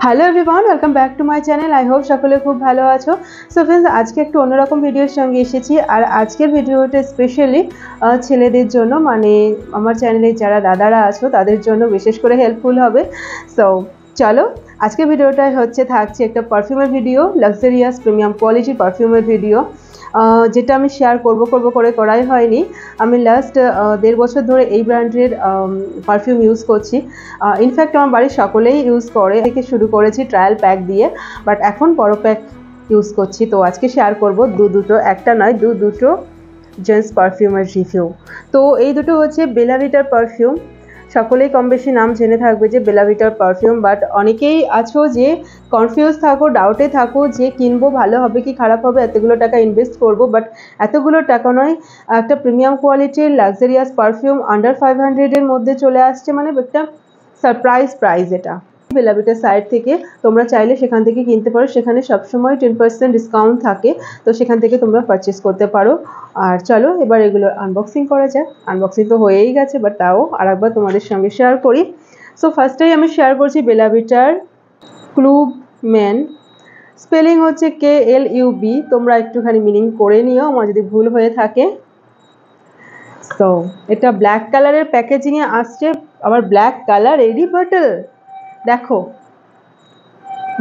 Hello everyone, welcome back to my channel. I hope সকলে খুব ভালো আছো। সো ফ্রেন্ডস, আজকে একটু অন্যরকম ভিডিওর সঙ্গে এসেছি। আর আজকের ভিডিওটা স্পেশালি ছেলেদের জন্য, মানে আমার চ্যানেলে যারা দাদারা আছো তাদের জন্য বিশেষ করে হেল্পফুল হবে। সো চলো, আজকের ভিডিওটাই থাকছে একটা পারফিউমের ভিডিও, লাক্সারিয়াস প্রিমিয়াম কোয়ালিটির পারফিউমের ভিডিও, যেটা আমি শেয়ার করব করে করাই হয়নি। আমি লাস্ট 1.5 বছর ধরে এই ব্র্যান্ডের পারফিউম ইউজ করছি। ইনফ্যাক্ট আমার বাড়ির সকলেই ইউজ করে, থেকে শুরু করেছি ট্রায়াল প্যাক দিয়ে, বাট এখন বড় প্যাক ইউজ করছি। তো আজকে শেয়ার করব দুটো, একটা নয় দুটো জেন্টস পারফিউমের রিভিউ। তো এই দুটো হচ্ছে বেলা ভিটার পারফিউম। সকলেই কম বেশি নাম জেনে থাকবে যে বেলা ভিটার পারফিউম, বাট অনেকেই আছো যে কনফিউজ থাকো, ডাউটে থাকো যে কিনবো ভালো হবে কি খারাপ হবে, এতগুলো টাকা ইনভেস্ট করব। বাট এতগুলো টাকা নয়, একটা প্রিমিয়াম কোয়ালিটির লাক্সারিয়াস পারফিউম আন্ডার 500-এর মধ্যে চলে আসছে, মানে একটা সারপ্রাইজ প্রাইস। এটা বেলা ভিটার সাইট থেকে তোমরা চাইলে সেখান থেকে কিনতে পারো, সেখানে সবসময় 10% ডিসকাউন্ট থাকে, তো সেখান থেকে তোমরা পারচেস করতে পারো। আর চলো এবার এগুলোর আনবক্সিং করা যাক। আনবক্সিং তো হয়েই গেছে, বাট তাও আরেকবার তোমাদের সঙ্গে শেয়ার করি। সো ফার্স্টেই আমি শেয়ার করছি বেলা ভিটার ক্লুব মেন। স্পেলিং হচ্ছে KLUB, তোমরা একটুখানি মিনিং করে নিও আমার যদি ভুল হয়ে থাকে। তো এটা ব্ল্যাক কালারের প্যাকেজিংয়ে আসছে, আবার ব্ল্যাক কালার এডি বটল। দেখো,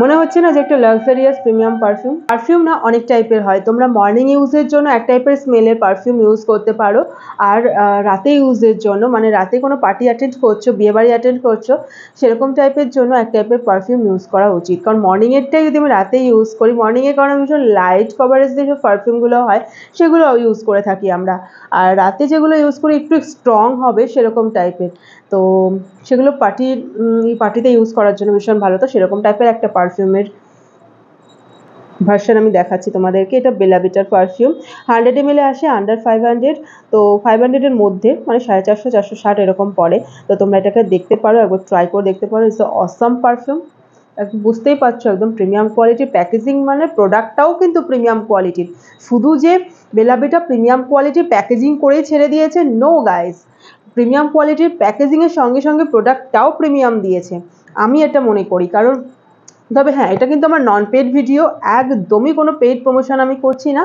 মনে হচ্ছে না যে একটা লাক্সারিয়াস প্রিমিয়াম পারফিউম না অনেক টাইপের হয়। তোমরা মর্নিং ইউজের জন্য এক টাইপের স্মেলের পারফিউম ইউজ করতে পারো, আর রাতে ইউজের জন্য, মানে রাতে কোনো পার্টি অ্যাটেন্ড করছো, বিয়েবাড়ি অ্যাটেন্ড করছো, সেরকম টাইপের জন্য এক টাইপের পারফিউম ইউজ করা উচিত। কারণ মর্নিংয়েরটাই যদি আমি রাতে ইউজ করি, মর্নিংয়ে কারণ ভীষণ লাইট কভারেজ দিয়ে যে পারফিউমগুলো হয় সেগুলো ইউজ করে থাকি আমরা, আর রাতে যেগুলো ইউজ করি একটু স্ট্রং হবে সেরকম টাইপের, তো সেগুলো পার্টিতে ইউজ করার জন্য ভীষণ ভালো। তো সেরকম টাইপের একটা পারফিউমের ভার্সন আমি দেখাচ্ছি তোমাদেরকে। এটা বেলা ভিটার পারফিউম 100 ml আসে আন্ডার 500, তো 500-এর মধ্যে মানে 450, 460 এরকম পড়ে। তো তোমরা এটাকে দেখতে পারো, একবার ট্রাই করে দেখতে পারো। ইটস অসাম পারফিউম, বুঝতেই পারছো একদম প্রিমিয়াম কোয়ালিটির প্যাকেজিং, মানে প্রোডাক্টটাও কিন্তু প্রিমিয়াম কোয়ালিটির। শুধু যে বেলা ভিটা প্রিমিয়াম কোয়ালিটির প্যাকেজিং করেই ছেড়ে দিয়েছে, নো গাইস, প্রিমিয়াম কোয়ালিটির প্যাকেজিংয়ের সঙ্গে সঙ্গে প্রোডাক্টটাও প্রিমিয়াম দিয়েছে, আমি এটা মনে করি। কারণ তবে হ্যাঁ, এটা কিন্তু আমার নন পেড ভিডিও, একদমই কোনো পেড প্রমোশন আমি করছি না।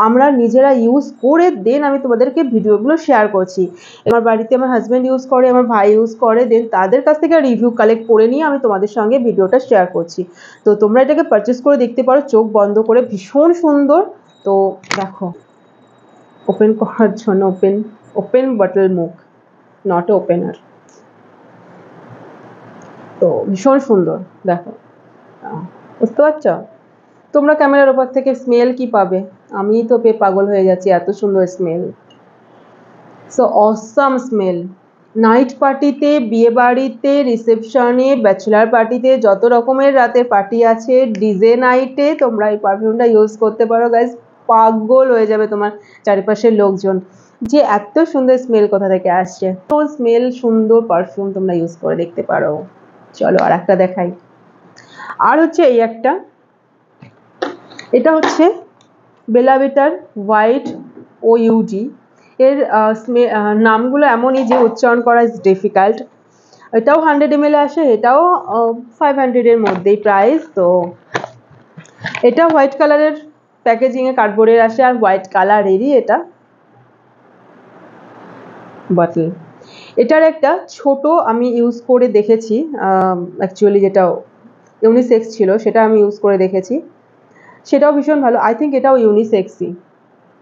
আমরা নিজেরা ইউজ করে দেন আমি তোমাদেরকে ভিডিওগুলো শেয়ার করছি। আমার বাড়িতে আমার হাজব্যান্ড ইউজ করে, আমার ভাই ইউজ করে, দেন তাদের কাছ থেকে রিভিউ কালেক্ট করে নিয়ে আমি তোমাদের সঙ্গে ভিডিওটা শেয়ার করছি। তো তোমরা এটাকে পারচেস করে দেখতে পারো চোখ বন্ধ করে, ভীষণ সুন্দর। তো দেখো, ওপেন করার জন্য ওপেন বটল মুখ, নট ওপেনার। তো ভীষণ সুন্দর, দেখো, বুঝতে পারছো? তোমরা ক্যামেরার ওপর থেকে স্মেল কি পাবে, আমি তো পেয়ে পাগল হয়ে যাচ্ছি, এত সুন্দর smell. So awesome smell. Night পার্টিতে, বিয়ে বাড়িতে, রিসেপশনে, ব্যাচেলার পার্টিতে, যত রকমের রাতে পার্টি আছে, ডিজে নাইটে তোমরা এই পারফিউমটা ইউজ করতে পারো গাইজ। পাগল হয়ে যাবে তোমার চারিপাশের লোকজন যে এত সুন্দর স্মেল কোথা থেকে আসছে। তো স্মেল সুন্দর পারফিউম তোমরা ইউজ করে দেখতে পারো। চলো আর একটা দেখাই। আর হচ্ছে এই একটা, এটা হচ্ছে বেলা ভিটার হোয়াইট OUD। এর নামগুলো এমনই যে উচ্চারণ করা ইজ ডিফিকাল্ট। এটাও 100 ml আসে, এটাও 500-এর মধ্যেই প্রাইস। তো এটা হোয়াইট কালারের প্যাকেজিংয়ে কার্ডবোর্ডের আসে, আর হোয়াইট কালারেরই এটা বটল। এটার একটা ছোট আমি ইউজ করে দেখেছি, অ্যাকচুয়ালি যেটা ইউনিসেক্স ছিল সেটা আমি ইউজ করে দেখেছি, সেটাও ভীষণ ভালো। আই থিঙ্ক এটাও ইউনিসেক্সই,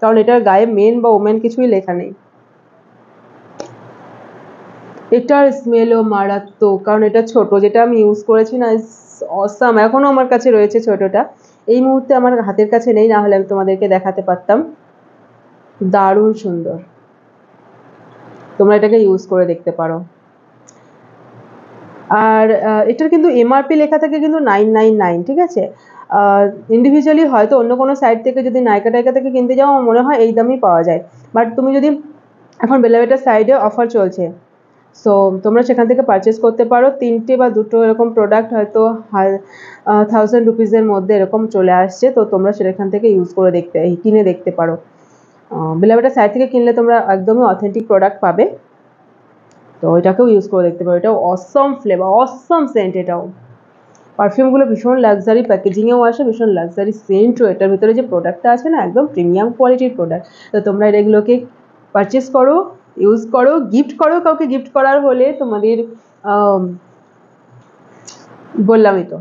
কারণ এটার গায়ে মেন বা ওমেন কিছুই লেখা নেই। এটার স্মেলও মারাত্মক, কারণ এটা ছোট, যেটা আমি ইউজ করেছি না, অসাম। এখনও আমার কাছে রয়েছে ছোটটা, এই মুহূর্তে আমার হাতের কাছে নেই, না হলে আমি তোমাদেরকে দেখাতে পারতাম। দারুণ সুন্দর, তোমরা এটাকে ইউজ করে দেখতে পারো। আর এটার কিন্তু MRP লেখা থাকে কিন্তু 999, ঠিক আছে? ইন্ডিভিজুয়ালি হয়তো অন্য কোনো সাইট থেকে যদি নাইকা টাইকা থেকে কিনতে যাও আমার মনে হয় এই দামই পাওয়া যায়, বাট তুমি যদি এখন বেলা ভিটার সাইডে অফার চলছে, সো তোমরা সেখান থেকে পারচেস করতে পারো। 3টে বা 2টো এরকম প্রোডাক্ট হয়তো 1000 রুপিসের মধ্যে এরকম চলে আসছে, তো তোমরা সেখান থেকে ইউজ করে কিনে দেখতে পারো। বেলা ভিটার সাইট থেকে কিনলে তোমরা একদমই অথেন্টিক প্রোডাক্ট পাবে, তো এটাকেও ইউজ করে দেখতে পারো। এটাও অসম ফ্লেভার, অসম সেন্ট, এটাও পারফিউমগুলো ভীষণ লাক্সারি প্যাকেজিংয়েও আসে, ভীষণ লাক্সারি সেন্টও, এটার ভিতরে যে প্রোডাক্টটা আছে না একদম প্রিমিয়াম কোয়ালিটির প্রোডাক্ট। তো তোমরা এগুলোকে পারচেস করো, ইউজ করো, গিফট করো, কাউকে গিফট করার হলে তোমাদের বললামই তো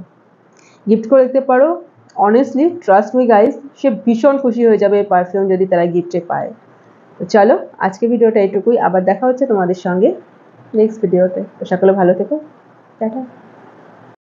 গিফট করে দিতে পারো। অনেস্টলি ট্রাস্ট মি গাইস, সে ভীষণ খুশি হয়ে যাবে এই পারফিউম যদি তারা গিফটে পায়। তো চলো আজকে ভিডিওটা এটুকুই, আবার দেখা হচ্ছে তোমাদের সঙ্গে নেক্সট ভিডিওতে। তো সকলে ভালো থেকো, টাটা।